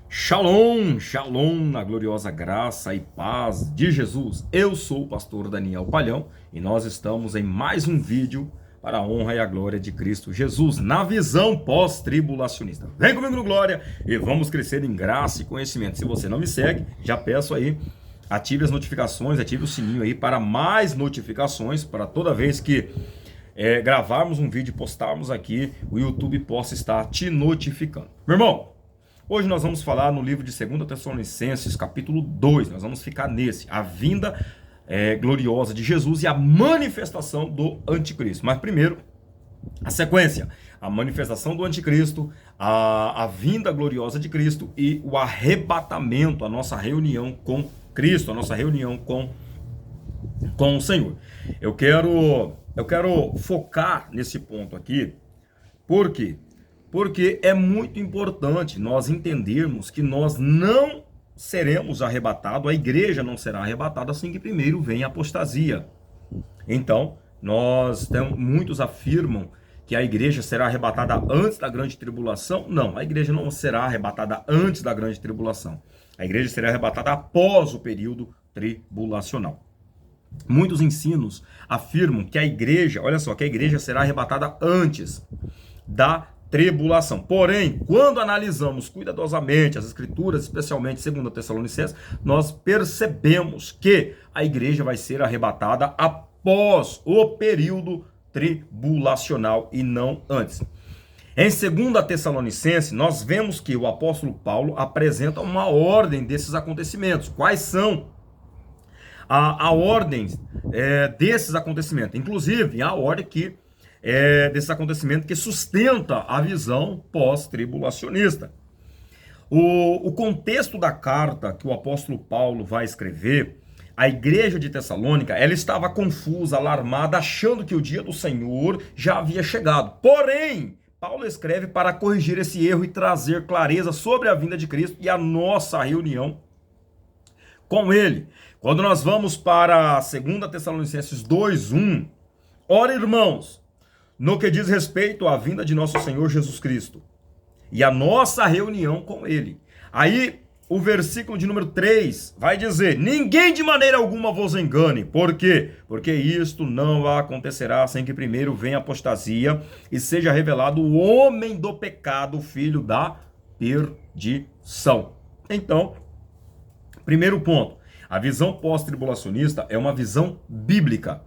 Shalom, shalom, na gloriosa graça e paz de Jesus. Eu sou o pastor Daniel Palhão e nós estamos em mais um vídeo para a honra e a glória de Cristo Jesus, na visão pós-tribulacionista. Vem comigo no Glória e vamos crescer em graça e conhecimento. Se você não me segue, já peço aí, ative as notificações, ative o sininho aí para mais notificações, para toda vez que gravarmos um vídeo e postarmos aqui, o YouTube possa estar te notificando. Meu irmão, hoje nós vamos falar no livro de 2 Tessalonicenses, capítulo 2. Nós vamos ficar nesse, a vinda gloriosa de Jesus e a manifestação do anticristo. Mas primeiro, a sequência, a manifestação do anticristo, a vinda gloriosa de Cristo e o arrebatamento, a nossa reunião com Cristo, a nossa reunião com o Senhor. Eu quero focar nesse ponto aqui. Por quê? Porque é muito importante nós entendermos que nós não seremos arrebatados, a igreja não será arrebatada assim que primeiro vem a apostasia. Então, muitos afirmam que a igreja será arrebatada antes da grande tribulação. Não, a igreja não será arrebatada antes da grande tribulação. A igreja será arrebatada após o período tribulacional. Muitos ensinos afirmam que a igreja, olha só, que a igreja será arrebatada antes da tribulação. Porém, quando analisamos cuidadosamente as escrituras, especialmente 2 Tessalonicenses, nós percebemos que a igreja vai ser arrebatada após o período tribulacional e não antes. Em 2 Tessalonicenses, nós vemos que o apóstolo Paulo apresenta uma ordem desses acontecimentos. Quais são a ordem desses acontecimentos? Inclusive, a ordem desse acontecimento que sustenta a visão pós-tribulacionista. O contexto da carta que o apóstolo Paulo vai escrever, a igreja de Tessalônica, ela estava confusa, alarmada, achando que o dia do Senhor já havia chegado. Porém, Paulo escreve para corrigir esse erro e trazer clareza sobre a vinda de Cristo e a nossa reunião com ele. Quando nós vamos para 2 Tessalonicenses 2:1, ora, irmãos, no que diz respeito à vinda de nosso Senhor Jesus Cristo e a nossa reunião com ele. Aí, o versículo de número 3 vai dizer: ninguém de maneira alguma vos engane. Por quê? Porque isto não acontecerá sem que primeiro venha a apostasia e seja revelado o homem do pecado, filho da perdição. Então, primeiro ponto, a visão pós-tribulacionista é uma visão bíblica.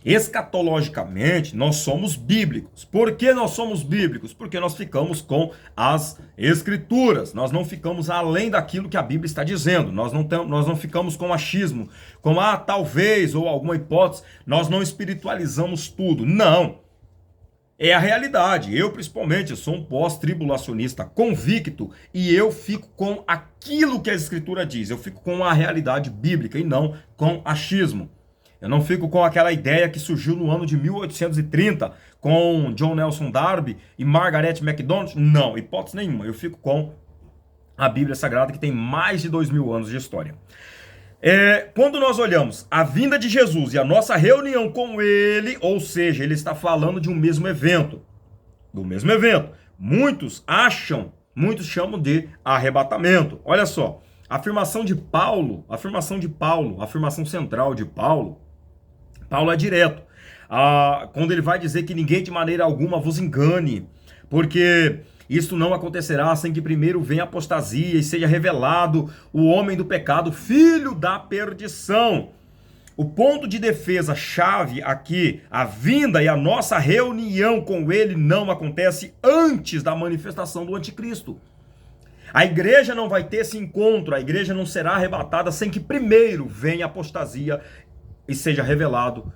Escatologicamente, nós somos bíblicos. Por que nós somos bíblicos? Porque nós ficamos com as escrituras. Nós não ficamos além daquilo que a Bíblia está dizendo. Nós não ficamos com achismo, com talvez ou alguma hipótese. Nós não espiritualizamos tudo. Não. É a realidade. Eu, principalmente, sou um pós-tribulacionista convicto e eu fico com aquilo que a Escritura diz. Eu fico com a realidade bíblica e não com achismo. Eu não fico com aquela ideia que surgiu no ano de 1830 com John Nelson Darby e Margaret MacDonald. Não, hipótese nenhuma. Eu fico com a Bíblia Sagrada, que tem mais de 2000 anos de história. Quando nós olhamos a vinda de Jesus e a nossa reunião com ele, ou seja, ele está falando de um mesmo evento. Do mesmo evento. Muitos chamam de arrebatamento. Olha só, a afirmação central de Paulo é direto. Quando ele vai dizer que ninguém de maneira alguma vos engane, porque isso não acontecerá sem que primeiro venha a apostasia e seja revelado o homem do pecado, filho da perdição. O ponto de defesa chave aqui, a vinda e a nossa reunião com ele não acontece antes da manifestação do anticristo. A igreja não vai ter esse encontro, a igreja não será arrebatada sem que primeiro venha a apostasia e seja revelado,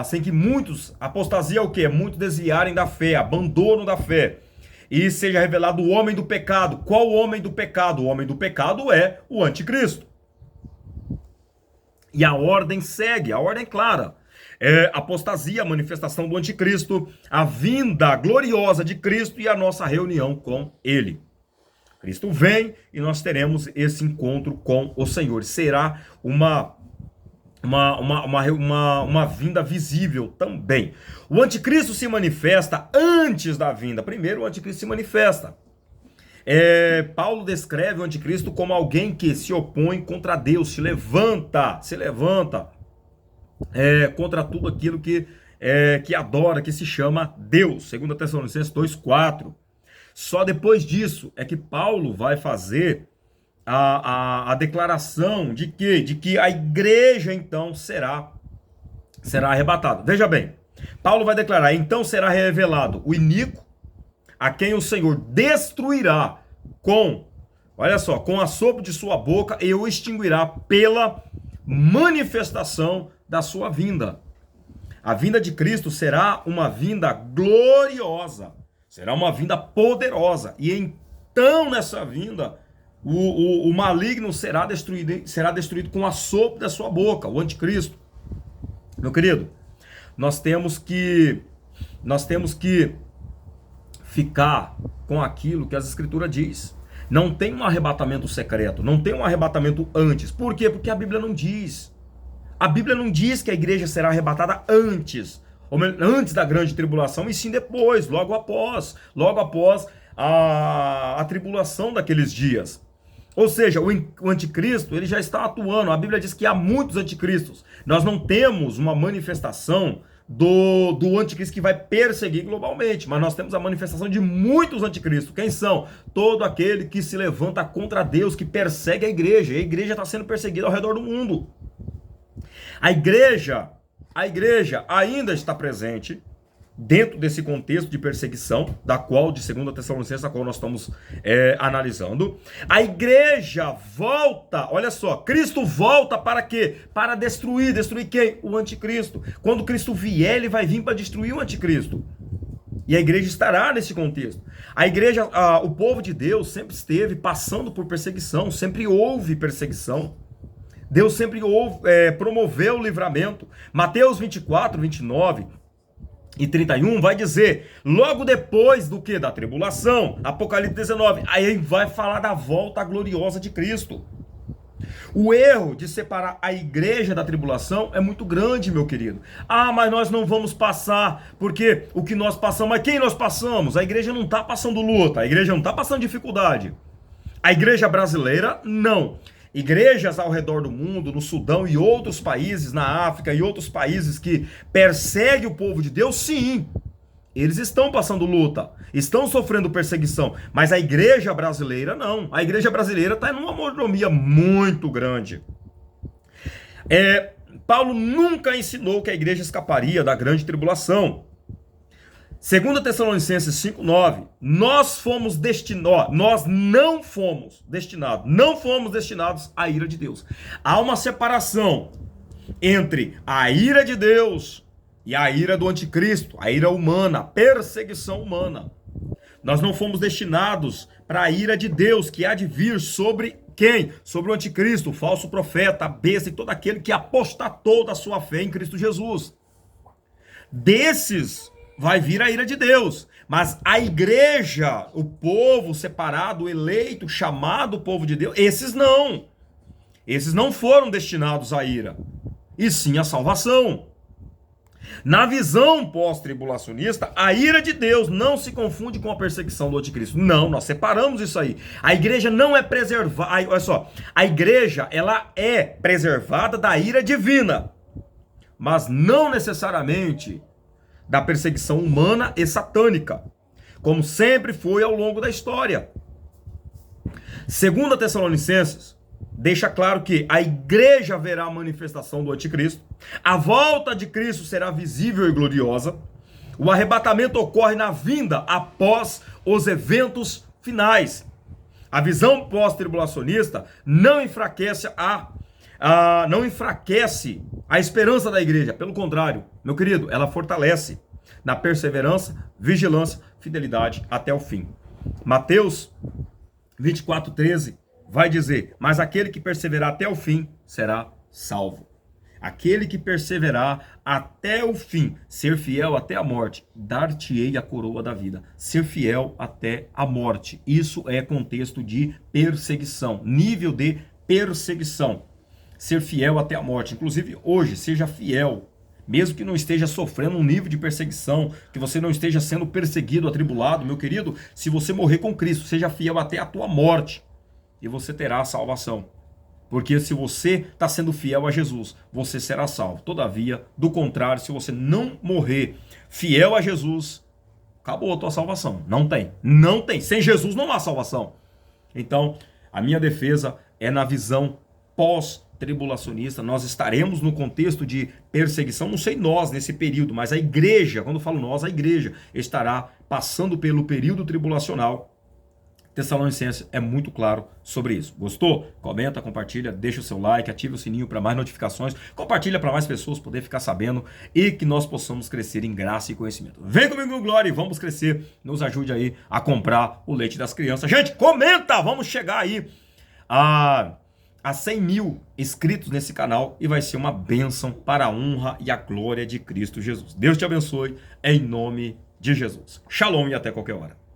sem que apostasia é o quê? Muitos desviarem da fé, abandono da fé, e seja revelado o homem do pecado. Qual o homem do pecado? O homem do pecado é o anticristo. E a ordem segue, a ordem é clara. Apostasia, a manifestação do anticristo, a vinda gloriosa de Cristo e a nossa reunião com ele. Cristo vem e nós teremos esse encontro com o Senhor. Será uma vinda visível também. O anticristo se manifesta antes da vinda. Primeiro o anticristo se manifesta. Paulo descreve o anticristo como alguém que se opõe contra Deus, se levanta contra tudo aquilo que adora, que se chama Deus. 2 Tessalonicenses 2,4. Só depois disso é que Paulo vai fazer a declaração de que a igreja então será arrebatada. Veja bem, Paulo vai declarar: então será revelado o iníquo, a quem o Senhor destruirá com assopro de sua boca, e o extinguirá pela manifestação da sua vinda. A vinda de Cristo será uma vinda gloriosa, será uma vinda poderosa, e então nessa vinda o maligno será destruído com o assopro da sua boca, o anticristo. Meu querido, nós temos que ficar com aquilo que as escrituras diz. Não tem um arrebatamento secreto, não tem um arrebatamento antes. Por quê? Porque a Bíblia não diz. A Bíblia não diz que a igreja será arrebatada antes, ou melhor, antes da grande tribulação, e sim depois, logo após a tribulação daqueles dias. Ou seja, o anticristo, ele já está atuando. A Bíblia diz que há muitos anticristos. Nós não temos uma manifestação do anticristo que vai perseguir globalmente, mas nós temos a manifestação de muitos anticristos. Quem são? Todo aquele que se levanta contra Deus, que persegue a igreja. E a igreja está sendo perseguida ao redor do mundo. A igreja ainda está presente dentro desse contexto de perseguição, da qual, de 2 Tessalonicenses, a qual nós estamos analisando. A igreja volta, olha só, Cristo volta para quê? Para destruir quem? O anticristo. Quando Cristo vier, ele vai vir para destruir o anticristo. E a igreja estará nesse contexto. A igreja, o povo de Deus sempre esteve passando por perseguição, sempre houve perseguição. Deus sempre promoveu o livramento. Mateus 24, 29 e 31 vai dizer, logo depois do que? Da tribulação. Apocalipse 19, aí vai falar da volta gloriosa de Cristo. O erro de separar a igreja da tribulação é muito grande, meu querido. Mas nós não vamos passar, porque o que nós passamos, mas quem nós passamos? A igreja não está passando luta, a igreja não está passando dificuldade. A igreja brasileira, não. Igrejas ao redor do mundo, no Sudão e outros países, na África e outros países que perseguem o povo de Deus, sim, eles estão passando luta, estão sofrendo perseguição, mas a igreja brasileira não. A igreja brasileira está em uma mordomia muito grande. Paulo nunca ensinou que a igreja escaparia da grande tribulação. 2 Tessalonicenses 5,9, nós não fomos destinados à ira de Deus. Há uma separação entre a ira de Deus e a ira do anticristo, a ira humana, a perseguição humana. Nós não fomos destinados para a ira de Deus, que há de vir sobre quem? Sobre o anticristo, o falso profeta, a besta e todo aquele que apostatou da sua fé em Cristo Jesus. Desses vai vir a ira de Deus, mas a igreja, o povo separado, o eleito, chamado povo de Deus, esses não foram destinados à ira, e sim à salvação. Na visão pós-tribulacionista, a ira de Deus não se confunde com a perseguição do anticristo. Não, nós separamos isso aí. A igreja não é preservada, olha só, a igreja, ela é preservada da ira divina, mas não necessariamente da perseguição humana e satânica, como sempre foi ao longo da história. 2 Tessalonicenses deixa claro que a igreja verá a manifestação do anticristo, a volta de Cristo será visível e gloriosa, o arrebatamento ocorre na vinda após os eventos finais. A visão pós-tribulacionista não enfraquece a esperança da igreja. Pelo contrário, meu querido, ela fortalece na perseverança, vigilância, fidelidade até o fim. Mateus 24:13 vai dizer, mas aquele que perseverar até o fim será salvo. Aquele que perseverar até o fim, ser fiel até a morte, dar-te-ei a coroa da vida. Ser fiel até a morte. Isso é contexto de perseguição, nível de perseguição. Ser fiel até a morte. Inclusive hoje, seja fiel, mesmo que não esteja sofrendo um nível de perseguição, que você não esteja sendo perseguido, atribulado, meu querido, se você morrer com Cristo, seja fiel até a tua morte e você terá a salvação. Porque se você está sendo fiel a Jesus, você será salvo. Todavia, do contrário, se você não morrer fiel a Jesus, acabou a tua salvação. Não tem. Não tem. Sem Jesus não há salvação. Então, a minha defesa é na visão pós-tribulacionista. Nós estaremos no contexto de perseguição, não sei nós nesse período, mas a igreja, quando eu falo nós, a igreja estará passando pelo período tribulacional. Tessalonicenses é muito claro sobre isso. Gostou? Comenta, compartilha, deixa o seu like, ativa o sininho para mais notificações, compartilha para mais pessoas poderem ficar sabendo e que nós possamos crescer em graça e conhecimento. Vem comigo no Glória e vamos crescer. Nos ajude aí a comprar o leite das crianças. Gente, comenta! Vamos chegar aí a 100 mil inscritos nesse canal e vai ser uma bênção para a honra e a glória de Cristo Jesus. Deus te abençoe em nome de Jesus. Shalom e até qualquer hora.